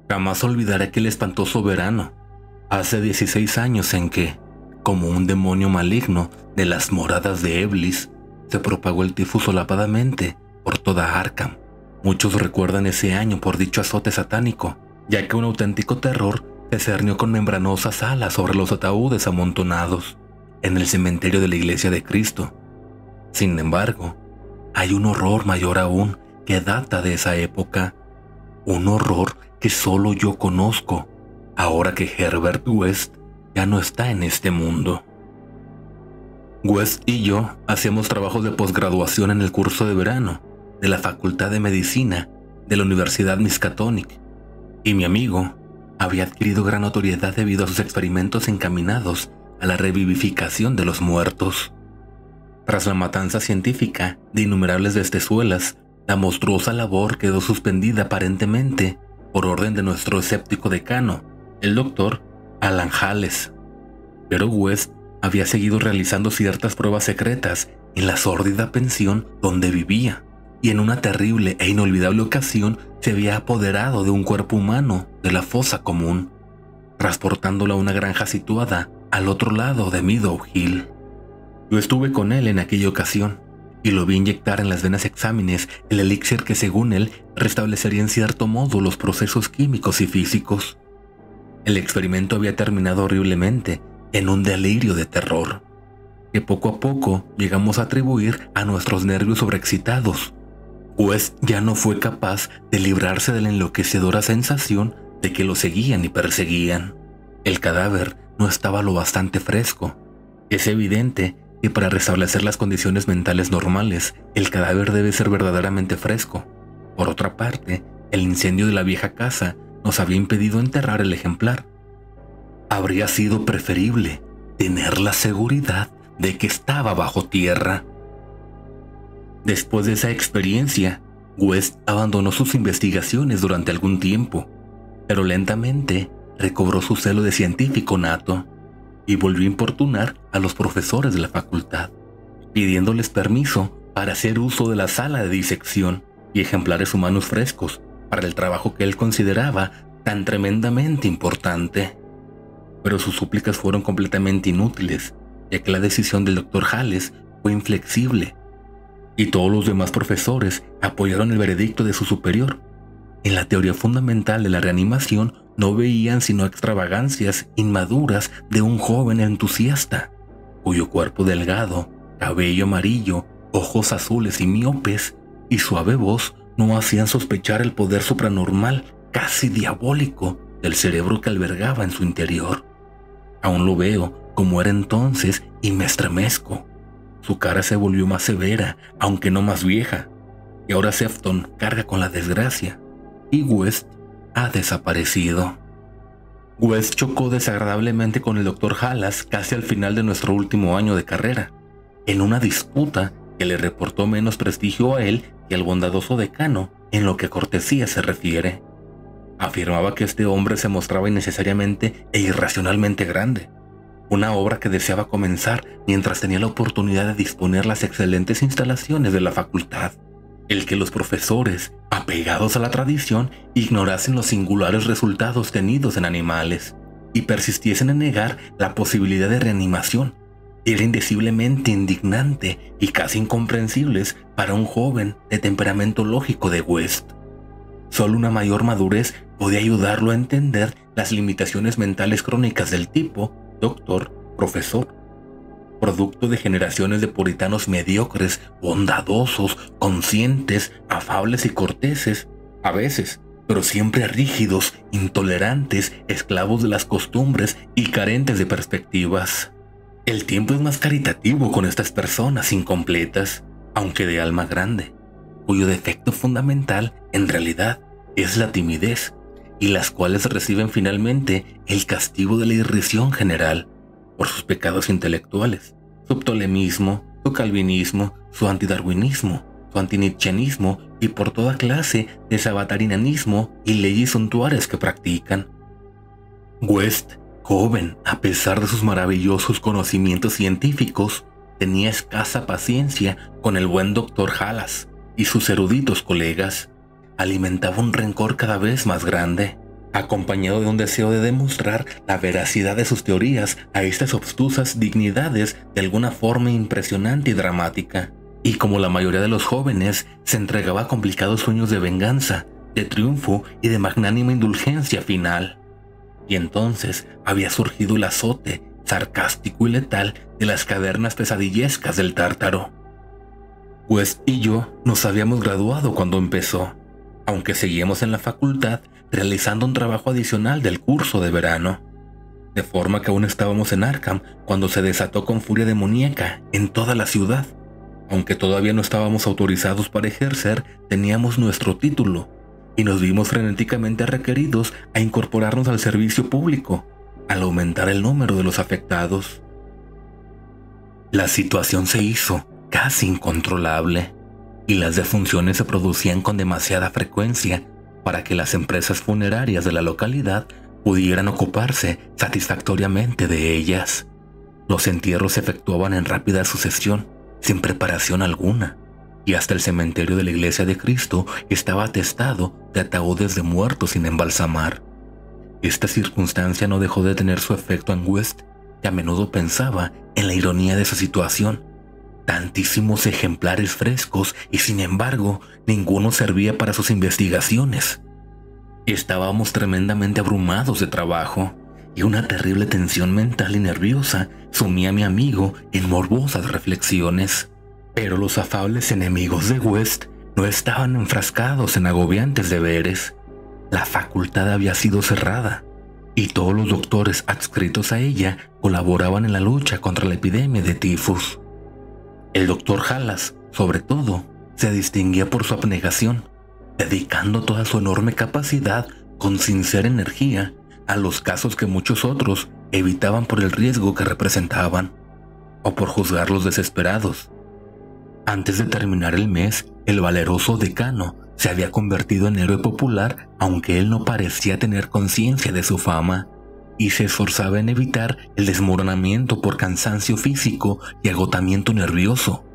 Jamás olvidaré aquel espantoso verano, hace 16 años en que, como un demonio maligno de las moradas de Eblis, se propagó el tifus solapadamente por toda Arkham. Muchos recuerdan ese año por dicho azote satánico, ya que un auténtico terror se cernió con membranosas alas sobre los ataúdes amontonados en el cementerio de la Iglesia de Cristo. Sin embargo, hay un horror mayor aún que data de esa época, un horror que solo yo conozco, ahora que Herbert West ya no está en este mundo. West y yo hacíamos trabajos de posgraduación en el curso de verano de la Facultad de Medicina de la Universidad Miskatonic, y mi amigo había adquirido gran notoriedad debido a sus experimentos encaminados a la revivificación de los muertos. Tras la matanza científica de innumerables bestezuelas, la monstruosa labor quedó suspendida aparentemente por orden de nuestro escéptico decano, el doctor Alan Hales. Pero West había seguido realizando ciertas pruebas secretas en la sórdida pensión donde vivía, y en una terrible e inolvidable ocasión se había apoderado de un cuerpo humano de la fosa común, transportándolo a una granja situada al otro lado de Meadow Hill. Yo estuve con él en aquella ocasión y lo vi inyectar en las venas exámenes el elixir que, según él, restablecería en cierto modo los procesos químicos y físicos. El experimento había terminado horriblemente en un delirio de terror, que poco a poco llegamos a atribuir a nuestros nervios sobreexcitados. West ya no fue capaz de librarse de la enloquecedora sensación de que lo seguían y perseguían. El cadáver no estaba lo bastante fresco. Es evidente que para restablecer las condiciones mentales normales, el cadáver debe ser verdaderamente fresco. Por otra parte, el incendio de la vieja casa nos había impedido enterrar el ejemplar. Habría sido preferible tener la seguridad de que estaba bajo tierra. Después de esa experiencia, West abandonó sus investigaciones durante algún tiempo, pero lentamente recobró su celo de científico nato y volvió a importunar a los profesores de la facultad, pidiéndoles permiso para hacer uso de la sala de disección y ejemplares humanos frescos para el trabajo que él consideraba tan tremendamente importante. Pero sus súplicas fueron completamente inútiles, ya que la decisión del Dr. Hales fue inflexible, y todos los demás profesores apoyaron el veredicto de su superior. En la teoría fundamental de la reanimación no veían sino extravagancias inmaduras de un joven entusiasta, cuyo cuerpo delgado, cabello amarillo, ojos azules y miopes, y suave voz no hacían sospechar el poder supranormal, casi diabólico, del cerebro que albergaba en su interior. Aún lo veo como era entonces y me estremezco. Su cara se volvió más severa, aunque no más vieja, y ahora Sefton carga con la desgracia, y West ha desaparecido. West chocó desagradablemente con el Dr. Hales casi al final de nuestro último año de carrera, en una disputa que le reportó menos prestigio a él que al bondadoso decano en lo que a cortesía se refiere. Afirmaba que este hombre se mostraba innecesariamente e irracionalmente grande, una obra que deseaba comenzar mientras tenía la oportunidad de disponer las excelentes instalaciones de la facultad. El que los profesores, apegados a la tradición, ignorasen los singulares resultados tenidos en animales y persistiesen en negar la posibilidad de reanimación, era indeciblemente indignante y casi incomprensible para un joven de temperamento lógico de West. Solo una mayor madurez podía ayudarlo a entender las limitaciones mentales crónicas del tipo doctor, profesor, producto de generaciones de puritanos mediocres, bondadosos, conscientes, afables y corteses, a veces, pero siempre rígidos, intolerantes, esclavos de las costumbres y carentes de perspectivas. El tiempo es más caritativo con estas personas incompletas, aunque de alma grande, cuyo defecto fundamental, en realidad, es la timidez, y las cuales reciben finalmente el castigo de la irrisión general por sus pecados intelectuales, su ptolemismo, su calvinismo, su antidarwinismo, su antinietzscheanismo y por toda clase de sabatarianismo y leyes suntuarias que practican. West, joven a pesar de sus maravillosos conocimientos científicos, tenía escasa paciencia con el buen Dr. Hales y sus eruditos colegas. Alimentaba un rencor cada vez más grande, acompañado de un deseo de demostrar la veracidad de sus teorías a estas obtusas dignidades de alguna forma impresionante y dramática. Y como la mayoría de los jóvenes, se entregaba a complicados sueños de venganza, de triunfo y de magnánima indulgencia final. Y entonces había surgido el azote sarcástico y letal de las cavernas pesadillescas del Tártaro. West y yo nos habíamos graduado cuando empezó, aunque seguíamos en la facultad realizando un trabajo adicional del curso de verano. De forma que aún estábamos en Arkham cuando se desató con furia demoníaca en toda la ciudad. Aunque todavía no estábamos autorizados para ejercer, teníamos nuestro título y nos vimos frenéticamente requeridos a incorporarnos al servicio público, al aumentar el número de los afectados. La situación se hizo casi incontrolable y las defunciones se producían con demasiada frecuencia para que las empresas funerarias de la localidad pudieran ocuparse satisfactoriamente de ellas. Los entierros se efectuaban en rápida sucesión, sin preparación alguna, y hasta el cementerio de la Iglesia de Cristo estaba atestado de ataúdes de muertos sin embalsamar. Esta circunstancia no dejó de tener su efecto en West, que a menudo pensaba en la ironía de su situación. Tantísimos ejemplares frescos y sin embargo ninguno servía para sus investigaciones. Estábamos tremendamente abrumados de trabajo y una terrible tensión mental y nerviosa sumía a mi amigo en morbosas reflexiones. Pero los afables enemigos de West no estaban enfrascados en agobiantes deberes. La facultad había sido cerrada y todos los doctores adscritos a ella colaboraban en la lucha contra la epidemia de tifus. El doctor Halas, sobre todo, se distinguía por su abnegación, dedicando toda su enorme capacidad con sincera energía a los casos que muchos otros evitaban por el riesgo que representaban, o por juzgarlos desesperados. Antes de terminar el mes, el valeroso decano se había convertido en héroe popular, aunque él no parecía tener conciencia de su fama, y se esforzaba en evitar el desmoronamiento por cansancio físico y agotamiento nervioso.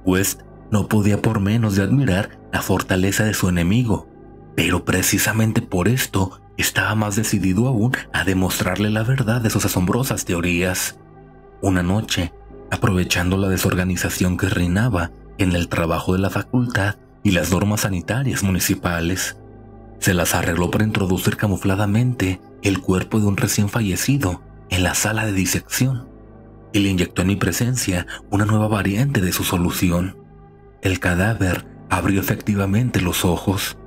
West no podía por menos de admirar la fortaleza de su enemigo, pero precisamente por esto estaba más decidido aún a demostrarle la verdad de sus asombrosas teorías. Una noche, aprovechando la desorganización que reinaba en el trabajo de la facultad y las normas sanitarias municipales, se las arregló para introducir camufladamente el cuerpo de un recién fallecido en la sala de disección y le inyectó en mi presencia una nueva variante de su solución. El cadáver abrió efectivamente los ojos,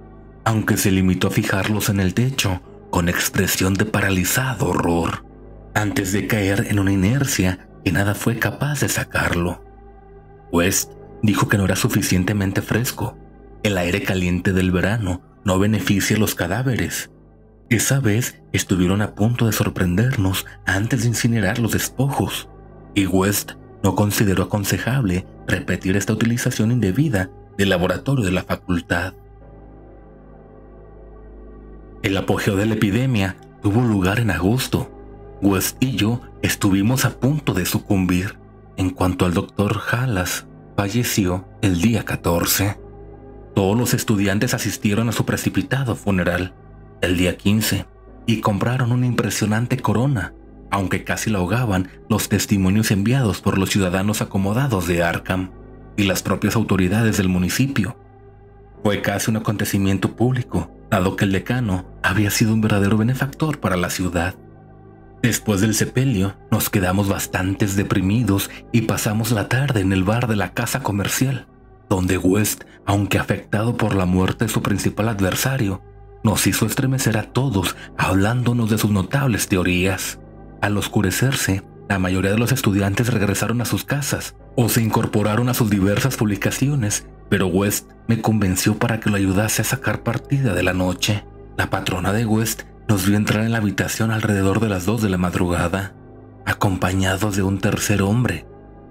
aunque se limitó a fijarlos en el techo con expresión de paralizado horror, antes de caer en una inercia que nada fue capaz de sacarlo. West dijo que no era suficientemente fresco. El aire caliente del verano no beneficia a los cadáveres. Esa vez estuvieron a punto de sorprendernos antes de incinerar los despojos, y West no consideró aconsejable repetir esta utilización indebida del laboratorio de la facultad. El apogeo de la epidemia tuvo lugar en agosto. West y yo estuvimos a punto de sucumbir, en cuanto al doctor Halas falleció el día 14. Todos los estudiantes asistieron a su precipitado funeral el día 15 y compraron una impresionante corona, aunque casi la ahogaban los testimonios enviados por los ciudadanos acomodados de Arkham y las propias autoridades del municipio. Fue casi un acontecimiento público, dado que el decano había sido un verdadero benefactor para la ciudad. Después del sepelio, nos quedamos bastante deprimidos y pasamos la tarde en el bar de la casa comercial, donde West, aunque afectado por la muerte de su principal adversario, nos hizo estremecer a todos hablándonos de sus notables teorías. Al oscurecerse, la mayoría de los estudiantes regresaron a sus casas o se incorporaron a sus diversas publicaciones, pero West me convenció para que lo ayudase a sacar partida de la noche. La patrona de West nos vio entrar en la habitación alrededor de las 2 de la madrugada, acompañados de un tercer hombre,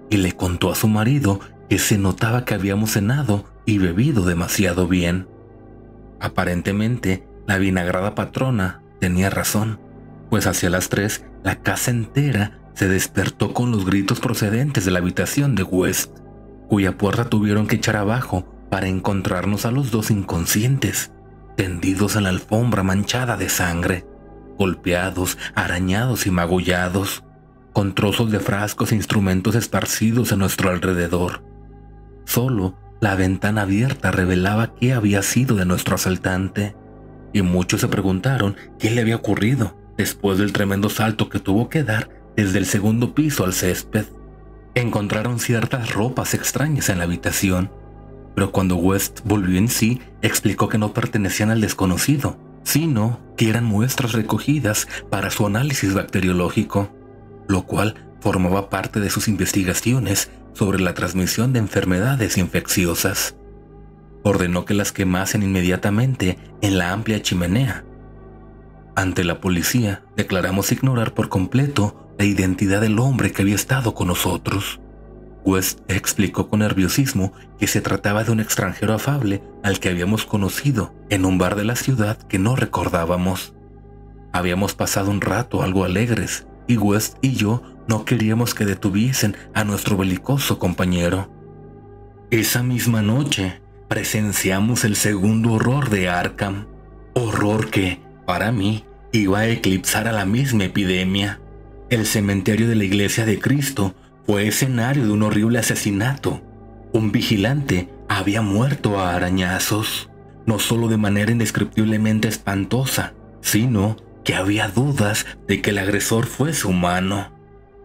y le contó a su marido que se notaba que habíamos cenado y bebido demasiado bien. Aparentemente, la vinagrada patrona tenía razón, pues hacia las 3 la casa entera se despertó con los gritos procedentes de la habitación de West, cuya puerta tuvieron que echar abajo para encontrarnos a los dos inconscientes. tendidos en la alfombra manchada de sangre, golpeados, arañados y magullados, con trozos de frascos e instrumentos esparcidos a nuestro alrededor. Solo la ventana abierta revelaba qué había sido de nuestro asaltante, y muchos se preguntaron qué le había ocurrido después del tremendo salto que tuvo que dar desde el segundo piso al césped. Encontraron ciertas ropas extrañas en la habitación, pero cuando West volvió en sí, explicó que no pertenecían al desconocido, sino que eran muestras recogidas para su análisis bacteriológico, lo cual formaba parte de sus investigaciones sobre la transmisión de enfermedades infecciosas. Ordenó que las quemasen inmediatamente en la amplia chimenea. Ante la policía, declaramos ignorar por completo la identidad del hombre que había estado con nosotros. West explicó con nerviosismo que se trataba de un extranjero afable al que habíamos conocido en un bar de la ciudad que no recordábamos. Habíamos pasado un rato algo alegres y West y yo no queríamos que detuviesen a nuestro belicoso compañero. Esa misma noche presenciamos el segundo horror de Arkham, horror que, para mí, iba a eclipsar a la misma epidemia. El cementerio de la Iglesia de Cristo fue escenario de un horrible asesinato. Un vigilante había muerto a arañazos, no solo de manera indescriptiblemente espantosa, sino que había dudas de que el agresor fuese humano.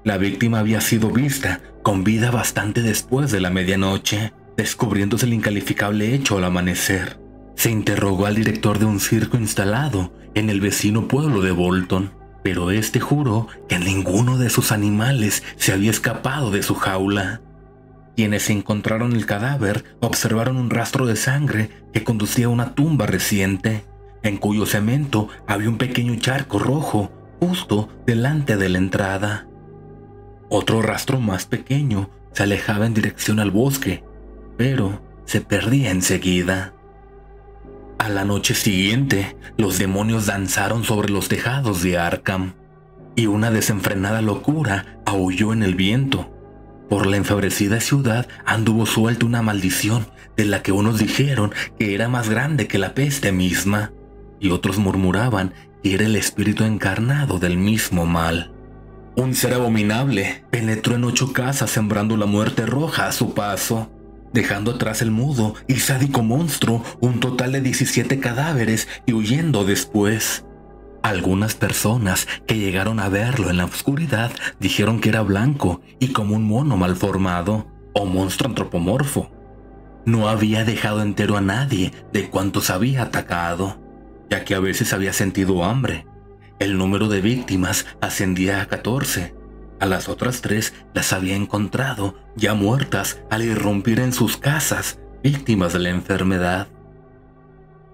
La víctima había sido vista con vida bastante después de la medianoche, descubriéndose el incalificable hecho al amanecer. Se interrogó al director de un circo instalado en el vecino pueblo de Bolton, pero este juró que ninguno de sus animales se había escapado de su jaula. Quienes encontraron el cadáver observaron un rastro de sangre que conducía a una tumba reciente, en cuyo cemento había un pequeño charco rojo justo delante de la entrada. Otro rastro más pequeño se alejaba en dirección al bosque, pero se perdía enseguida. A la noche siguiente, los demonios danzaron sobre los tejados de Arkham, y una desenfrenada locura aulló en el viento. Por la enfebrecida ciudad anduvo suelta una maldición de la que unos dijeron que era más grande que la peste misma, y otros murmuraban que era el espíritu encarnado del mismo mal. Un ser abominable penetró en 8 casas sembrando la muerte roja a su paso, dejando atrás el mudo y sádico monstruo un total de 17 cadáveres y huyendo después. Algunas personas que llegaron a verlo en la oscuridad dijeron que era blanco y como un mono malformado o monstruo antropomorfo. No había dejado entero a nadie de cuantos había atacado, ya que a veces había sentido hambre. El número de víctimas ascendía a 14. A las otras 3 las había encontrado ya muertas al irrumpir en sus casas, víctimas de la enfermedad.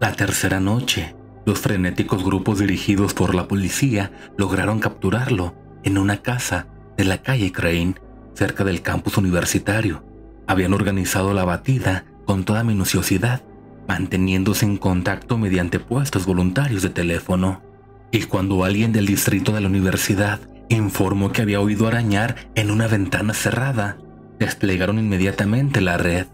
La tercera noche, los frenéticos grupos dirigidos por la policía lograron capturarlo en una casa de la calle Crane, cerca del campus universitario. Habían organizado la batida con toda minuciosidad, manteniéndose en contacto mediante puestos voluntarios de teléfono. Y cuando alguien del distrito de la universidad informó que había oído arañar en una ventana cerrada, desplegaron inmediatamente la red.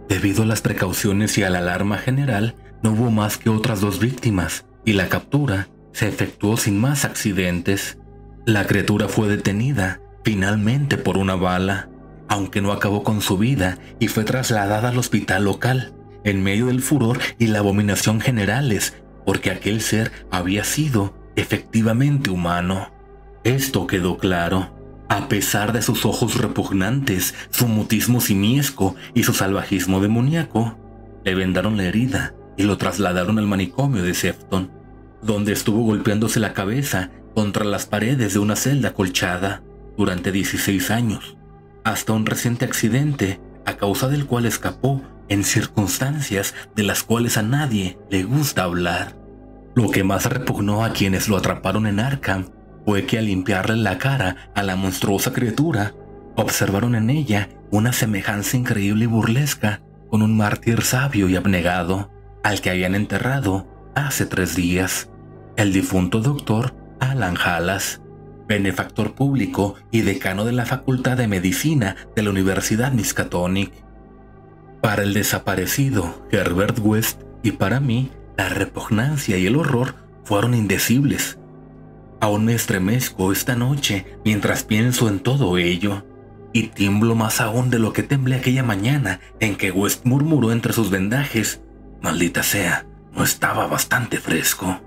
Debido a las precauciones y a la alarma general, no hubo más que otras 2 víctimas, y la captura se efectuó sin más accidentes. La criatura fue detenida, finalmente por una bala, aunque no acabó con su vida y fue trasladada al hospital local, en medio del furor y la abominación generales, porque aquel ser había sido efectivamente humano. Esto quedó claro. A pesar de sus ojos repugnantes, su mutismo simiesco y su salvajismo demoníaco, le vendaron la herida y lo trasladaron al manicomio de Sefton, donde estuvo golpeándose la cabeza contra las paredes de una celda acolchada durante 16 años, hasta un reciente accidente a causa del cual escapó en circunstancias de las cuales a nadie le gusta hablar. Lo que más repugnó a quienes lo atraparon en Arkham fue que al limpiarle la cara a la monstruosa criatura, observaron en ella una semejanza increíble y burlesca con un mártir sabio y abnegado, al que habían enterrado hace 3 días, el difunto doctor Alan Halas, benefactor público y decano de la Facultad de Medicina de la Universidad Miskatonic. Para el desaparecido Herbert West y para mí, La repugnancia y el horror fueron indecibles. Aún me estremezco esta noche mientras pienso en todo ello, y tiemblo más aún de lo que temblé aquella mañana en que West murmuró entre sus vendajes: «Maldita sea, no estaba bastante fresco».